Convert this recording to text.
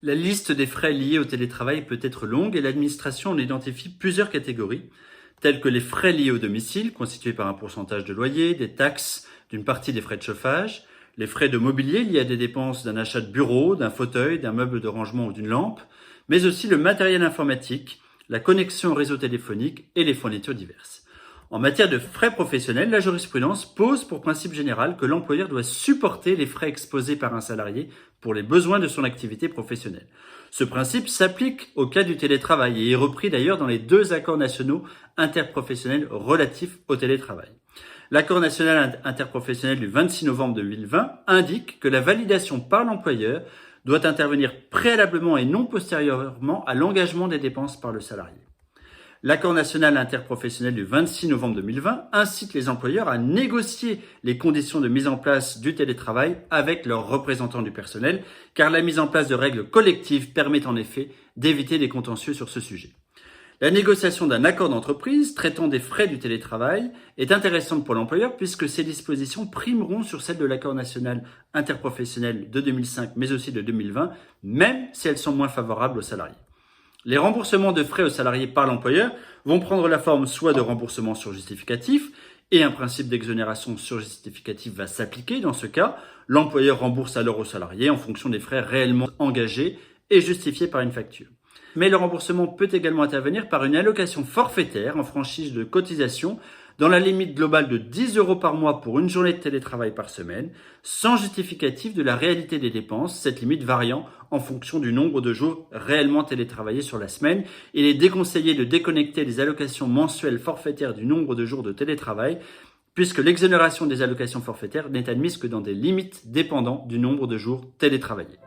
La liste des frais liés au télétravail peut être longue et l'administration en identifie plusieurs catégories, telles que les frais liés au domicile, constitués par un pourcentage de loyer, des taxes, d'une partie des frais de chauffage, les frais de mobilier liés à des dépenses d'un achat de bureau, d'un fauteuil, d'un meuble de rangement ou d'une lampe, mais aussi le matériel informatique, la connexion au réseau téléphonique et les fournitures diverses. En matière de frais professionnels, la jurisprudence pose pour principe général que l'employeur doit supporter les frais exposés par un salarié pour les besoins de son activité professionnelle. Ce principe s'applique au cas du télétravail et est repris d'ailleurs dans les deux accords nationaux interprofessionnels relatifs au télétravail. L'accord national interprofessionnel du 26 novembre 2020 indique que la validation par l'employeur doit intervenir préalablement et non postérieurement à l'engagement des dépenses par le salarié. L'accord national interprofessionnel du 26 novembre 2020 incite les employeurs à négocier les conditions de mise en place du télétravail avec leurs représentants du personnel, car la mise en place de règles collectives permet en effet d'éviter des contentieux sur ce sujet. La négociation d'un accord d'entreprise traitant des frais du télétravail est intéressante pour l'employeur puisque ces dispositions primeront sur celles de l'accord national interprofessionnel de 2005 mais aussi de 2020, même si elles sont moins favorables aux salariés. Les remboursements de frais aux salariés par l'employeur vont prendre la forme soit de remboursement sur justificatif, et un principe d'exonération sur justificatif va s'appliquer dans ce cas. L'employeur rembourse alors aux salariés en fonction des frais réellement engagés et justifiés par une facture. Mais le remboursement peut également intervenir par une allocation forfaitaire en franchise de cotisation dans la limite globale de 10 € par mois pour une journée de télétravail par semaine, sans justificatif de la réalité des dépenses, cette limite variant en fonction du nombre de jours réellement télétravaillés sur la semaine. Il est déconseillé de déconnecter les allocations mensuelles forfaitaires du nombre de jours de télétravail, puisque l'exonération des allocations forfaitaires n'est admise que dans des limites dépendant du nombre de jours télétravaillés.